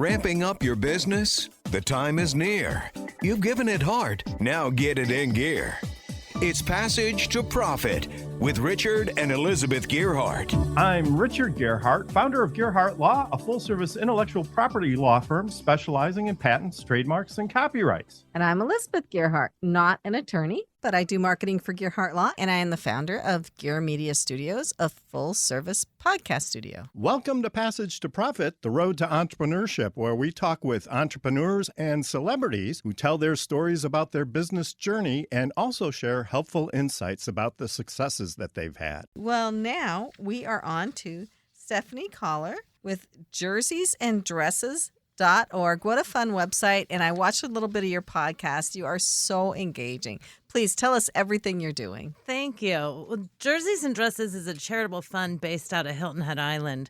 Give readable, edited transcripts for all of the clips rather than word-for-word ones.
Ramping up your business? The time is near. You've given it heart. Now get it in gear. It's Passage to Profit with Richard and Elizabeth Gearhart. I'm Richard Gearhart, founder of Gearhart Law, a full-service intellectual property law firm specializing in patents, trademarks, and copyrights. And I'm Elizabeth Gearhart, not an attorney, but I do marketing for Gearhart Law, and I am the founder of Gear Media Studios, a full-service podcast studio. Welcome to Passage to Profit, the road to entrepreneurship, where we talk with entrepreneurs and celebrities who tell their stories about their business journey and also share helpful insights about the successes that they've had. Well, now we are on to Stephanie Cauller with jerseysandDresses.org. What a fun website. And I watched a little bit of your podcast. You are so engaging. Please tell us everything you're doing. Thank you. Well, Jerseys and Dresses is a charitable fund based out of Hilton Head Island.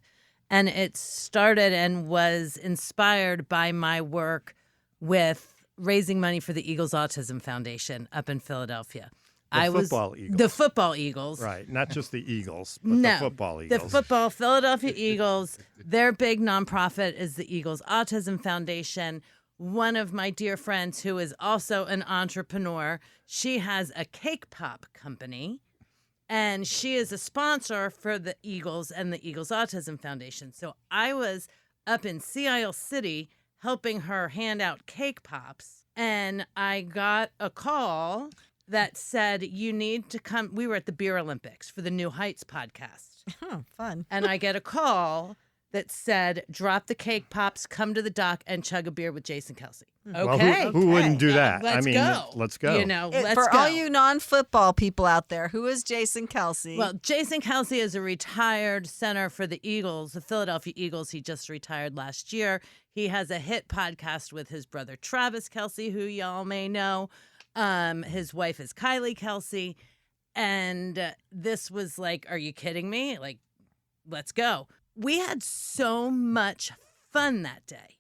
And it started and was inspired by my work with raising money for the Eagles Autism Foundation up in Philadelphia. The football Eagles. Right, not just the Eagles, but the football Eagles. The Philadelphia Eagles. Their big nonprofit is the Eagles Autism Foundation. One of my dear friends who is also an entrepreneur, she has a cake pop company, and she is a sponsor for the Eagles and the Eagles Autism Foundation. So I was up in Sea Isle City helping her hand out cake pops, and I got a call that said, you need to come. We were at the Beer Olympics for the New Heights podcast. Oh, fun. And I get a call that said, drop the cake pops, come to the dock, and chug a beer with Jason Kelsey. Okay. Well, who wouldn't do that? Let's go. Let's go. Let's for go. all you non-football people out there, who is Jason Kelsey? Well, Jason Kelsey is a retired center for the Eagles, the Philadelphia Eagles. He just retired last year. He has a hit podcast with his brother Travis Kelsey, who y'all may know. His wife is Kylie Kelsey. And this was like, are you kidding me? Like, let's go. We had so much fun that day.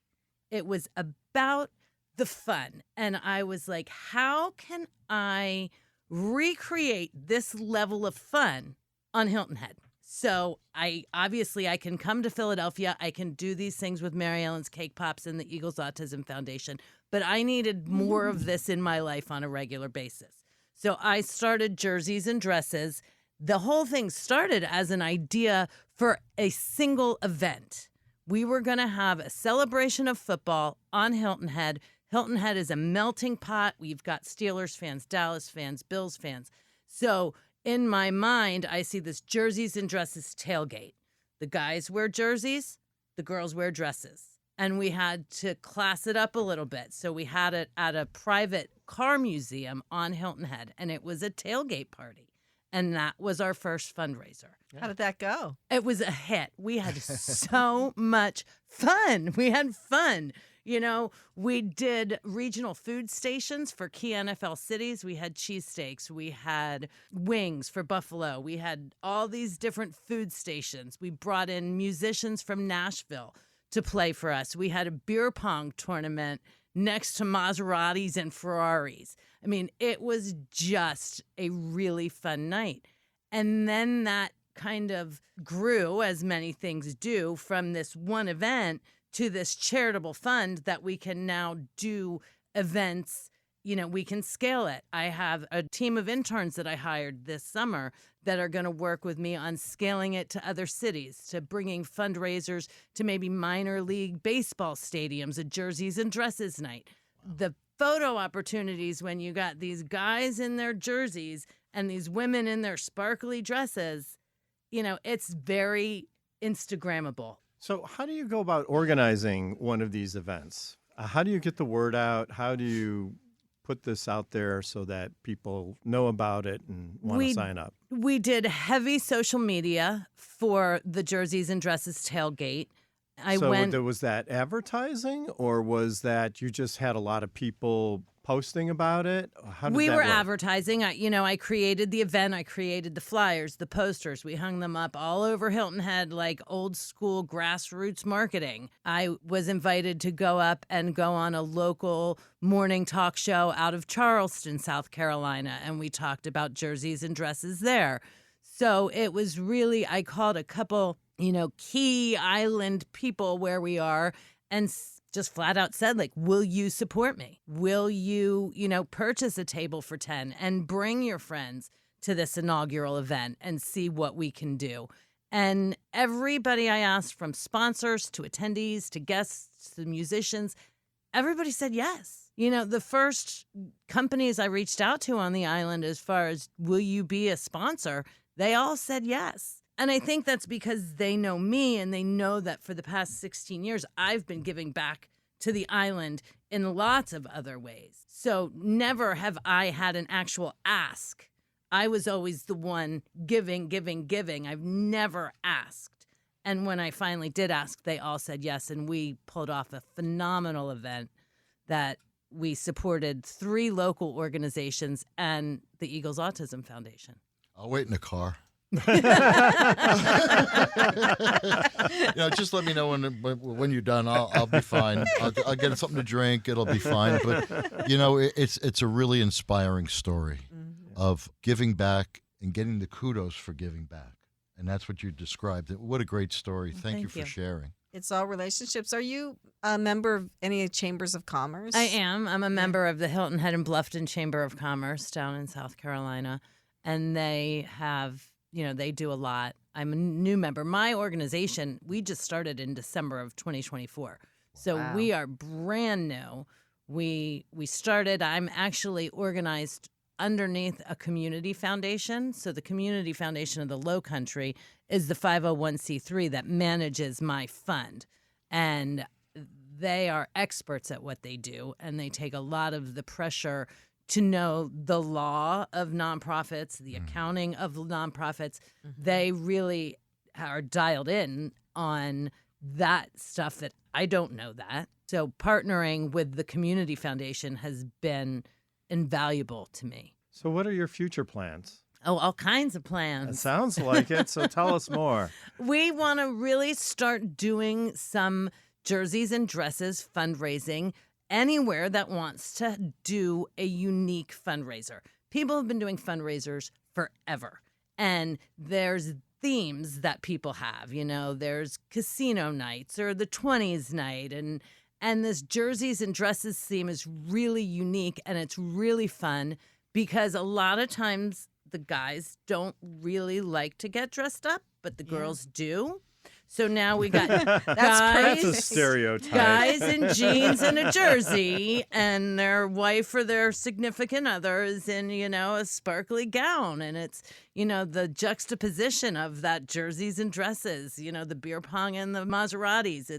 It was about the fun. And I was like, how can I recreate this level of fun on Hilton Head? So I can come to Philadelphia. I can do these things with Mary Ellen's Cake Pops and the Eagles Autism Foundation. But I needed more of this in my life on a regular basis. So I started Jerseys and Dresses. The whole thing started as an idea for a single event. We were going to have a celebration of football on Hilton Head. Hilton Head is a melting pot. We've got Steelers fans, Dallas fans, Bills fans. So in my mind, I see this Jerseys and Dresses tailgate. The guys wear jerseys, the girls wear dresses. And we had to class it up a little bit. So we had it at a private car museum on Hilton Head, and it was a tailgate party. And that was our first fundraiser. How did that go? It was a hit. We had so much fun. We had fun. We did regional food stations for key NFL cities. We had cheesesteaks. We had wings for Buffalo. We had all these different food stations. We brought in musicians from Nashville to play for us. We had a beer pong tournament next to Maseratis and Ferraris. I mean, it was just a really fun night. And then that kind of grew, as many things do, from this one event to this charitable fund that we can now do events. We can scale it. I have a team of interns that I hired this summer that are going to work with me on scaling it to other cities, to bringing fundraisers to maybe minor league baseball stadiums, a Jerseys and Dresses night. The photo opportunities when you got these guys in their jerseys and these women in their sparkly dresses, it's very Instagrammable. So how do you go about organizing one of these events? How do you get the word out? How do you put this out there so that people know about it and want to sign up? We did heavy social media for the Jerseys and Dresses tailgate. Was that advertising, or was that you just had a lot of people posting about it? How did we that were work? Advertising. I created the event. I created the flyers, the posters. We hung them up all over Hilton Head like old school grassroots marketing. I was invited to go up and go on a local morning talk show out of Charleston, South Carolina, and we talked about jerseys and dresses there. So it was really, I called a couple, key island people where we are and just flat out said, like, will you support me? Will you, purchase a table for 10 and bring your friends to this inaugural event and see what we can do? And everybody I asked, from sponsors to attendees to guests to musicians, everybody said yes. The first companies I reached out to on the island as far as, will you be a sponsor? They all said yes. And I think that's because they know me and they know that for the past 16 years, I've been giving back to the island in lots of other ways. So never have I had an actual ask. I was always the one giving. I've never asked. And when I finally did ask, they all said yes. And we pulled off a phenomenal event that we supported 3 local organizations and the Eagles Autism Foundation. I'll wait in the car. Just let me know when you're done. I'll be fine. I'll get something to drink. It'll be fine. But it's a really inspiring story of giving back and getting the kudos for giving back, and that's what you described. What a great story! Thank you for sharing. It's all relationships. Are you a member of any chambers of commerce? I am. I'm a member of the Hilton Head and Bluffton Chamber of Commerce down in South Carolina, and they have. They do a lot. I'm a new member. My organization, we just started in December of 2024. So Wow. We are brand new. We started, I'm actually organized underneath a community foundation. So the community foundation of the Low Country is the 501c3 that manages my fund. And they are experts at what they do. And they take a lot of the pressure to know the law of nonprofits, the accounting of nonprofits. They really are dialed in on that stuff that I don't know that. So partnering with the community foundation has been invaluable to me. So what are your future plans? Oh, all kinds of It plans. sounds like it, so tell us more. We want to really start doing some jerseys and dresses fundraising anywhere that wants to do a unique fundraiser. People have been doing fundraisers forever, and there's themes that people have. There's casino nights or the 20s night, and this jerseys and dresses theme is really unique, and it's really fun because a lot of times the guys don't really like to get dressed up, but the girls do. So now we got That's a stereotype. guys in jeans and a jersey, and their wife or their significant other is in, a sparkly gown. And it's, the juxtaposition of that jerseys and dresses, the beer pong and the Maseratis.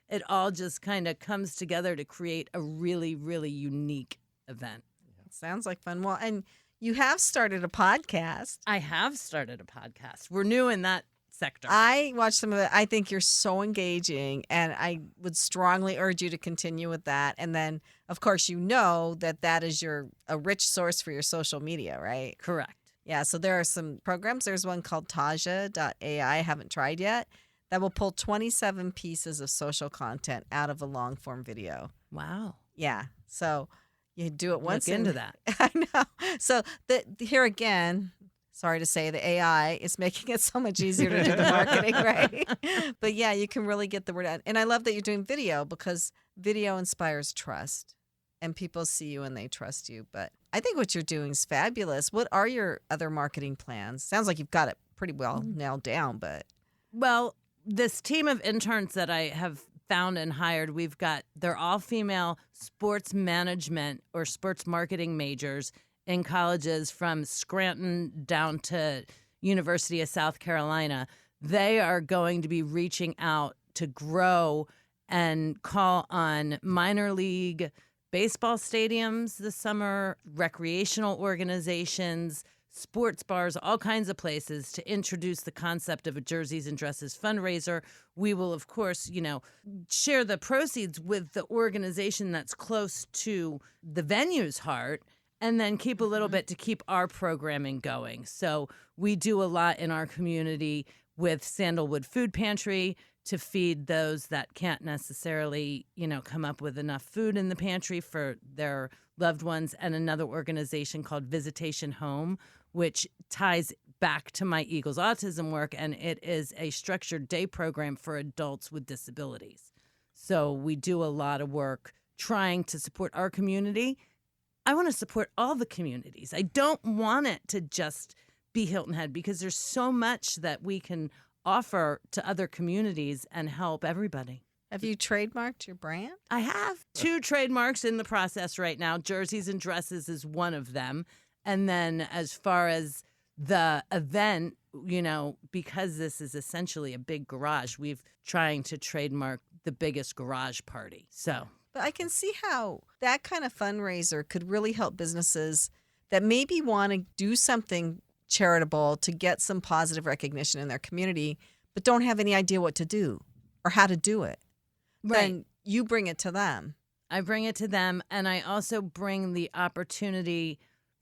It all just kind of comes together to create a really, really unique event. Sounds like fun. Well, and you have started a podcast. I have started a podcast. We're new in that sector. I watched some of it. I think you're so engaging, and I would strongly urge you to continue with that. And then, of course, that is a rich source for your social media, right? Correct. Yeah, so there are some programs. There's one called Taja.ai. I haven't tried yet. That will pull 27 pieces of social content out of a long form video. Wow. Yeah, so you do it once. Look into that. I know. So here again, sorry to say, the AI is making it so much easier to do the marketing, right? But yeah, you can really get the word out. And I love that you're doing video because video inspires trust. And people see you and they trust you. But I think what you're doing is fabulous. What are your other marketing plans? Sounds like you've got it pretty well nailed down, but. Well, this team of interns that I have found and hired, they're all female sports management or sports marketing majors in colleges from Scranton down to University of South Carolina. They are going to be reaching out to grow and call on minor league baseball stadiums this summer, recreational organizations, sports bars, all kinds of places to introduce the concept of a jerseys and dresses fundraiser. We will, of course, share the proceeds with the organization that's close to the venue's heart, and then keep a little bit to keep our programming going. So we do a lot in our community with Sandalwood Food Pantry to feed those that can't necessarily, come up with enough food in the pantry for their loved ones, and another organization called Visitation Home, which ties back to my Eagles autism work, and it is a structured day program for adults with disabilities. So we do a lot of work trying to support our community. I want to support all the communities. I don't want it to just be Hilton Head because there's so much that we can offer to other communities and help everybody. Have you trademarked your brand? I have 2 trademarks in the process right now. Jerseys and Dresses is one of them. And then as far as the event, because this is essentially a big garage, we've trying to trademark the biggest garage party. So, but I can see how that kind of fundraiser could really help businesses that maybe want to do something charitable to get some positive recognition in their community, but don't have any idea what to do or how to do it. right. Then you bring it to them. I bring it to them, and I also bring the opportunity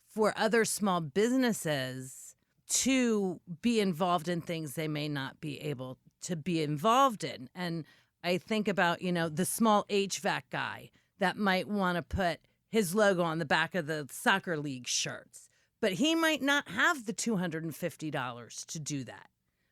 for other small businesses to be involved in things they may not be able to be involved in. And I think about, the small HVAC guy that might want to put his logo on the back of the soccer league shirts, but he might not have the $250 to do that.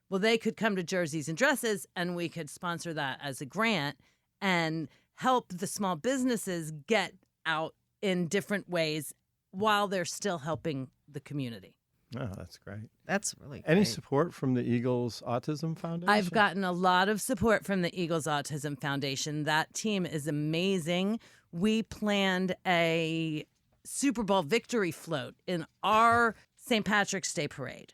Well, they could come to Jerseys and Dresses, and we could sponsor that as a grant and help the small businesses get out in different ways while they're still helping the community. Oh, that's great. That's really great. Any support from the Eagles Autism Foundation? I've gotten a lot of support from the Eagles Autism Foundation. That team is amazing. We planned a Super Bowl victory float in our St. Patrick's Day parade,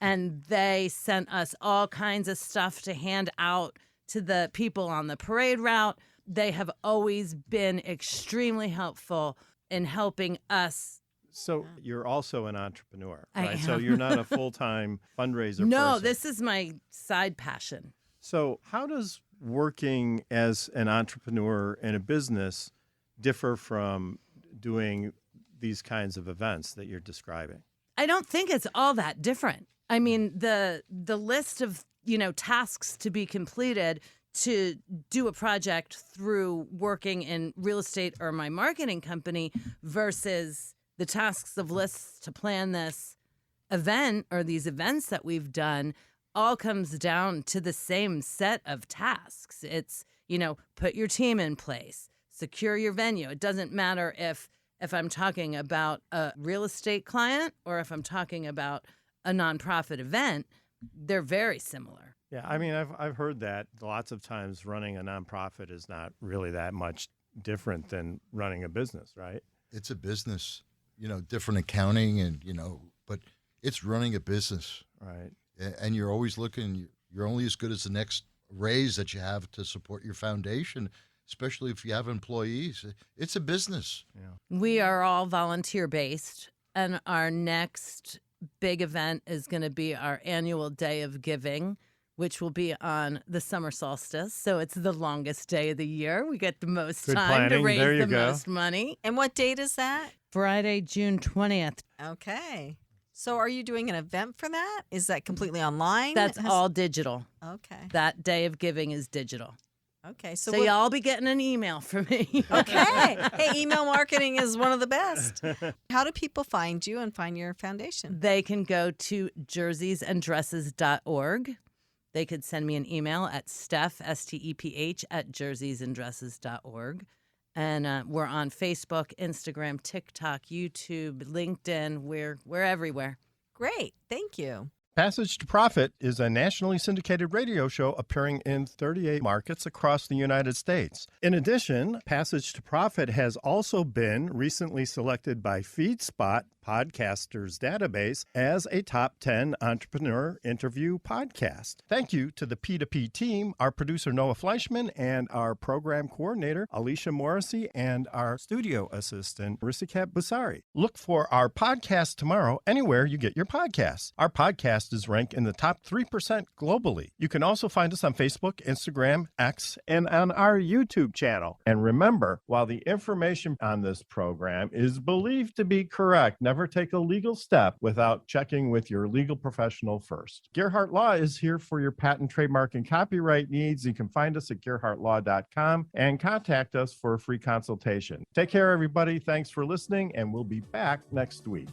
and they sent us all kinds of stuff to hand out to the people on the parade route. They have always been extremely helpful in helping us. So you're also an entrepreneur, I right? So am. you're not a full-time fundraiser No, person. this is my side passion. So how does working as an entrepreneur in a business differ from doing these kinds of events that you're describing? I don't think it's all that different. I mean, the list of, tasks to be completed to do a project through working in real estate or my marketing company versus the tasks of lists to plan this event or these events that we've done all comes down to the same set of tasks. It's, put your team in place, secure your venue. It doesn't matter if I'm talking about a real estate client or if I'm talking about a nonprofit event, they're very similar. Yeah, I mean, I've heard that lots of times running a nonprofit is not really that much different than running a business, right? It's a business, different accounting and, but it's running a business. Right. And you're always looking, you're only as good as the next raise that you have to support your foundation, especially if you have employees. It's a business. Yeah. We are all volunteer based, and our next big event is going to be our annual Day of Giving, which will be on the summer solstice. So it's the longest day of the year. We get the most Good time planning. to raise There you the go. most money. And what date is that? Friday, June 20th. Okay. So are you doing an event for that? Is that completely online? That's all digital. Okay. That Day of Giving is digital. Okay. So y'all be getting an email from me. Okay. Hey, email marketing is one of the best. How do people find you and find your foundation? They can go to jerseysanddresses.org. They could send me an email at Steph, STEPH, at jerseysanddresses.org. And we're on Facebook, Instagram, TikTok, YouTube, LinkedIn. We're everywhere. Great. Thank you. Passage to Profit is a nationally syndicated radio show appearing in 38 markets across the United States. In addition, Passage to Profit has also been recently selected by FeedSpot Podcasters Database as a top 10 entrepreneur interview podcast. Thank you to the P2P team, our producer Noah Fleischman, and our program coordinator Alicia Morrissey, and our studio assistant Risikat Busari. Look for our podcast tomorrow anywhere you get your podcasts. Our podcast is ranked in the top 3% globally. You can also find us on Facebook, Instagram, X, and on our YouTube channel. And remember, while the information on this program is believed to be correct, never take a legal step without checking with your legal professional first. Gearhart Law is here for your patent, trademark, and copyright needs. You can find us at gearhartlaw.com and contact us for a free consultation. Take care, everybody. Thanks for listening, and we'll be back next week.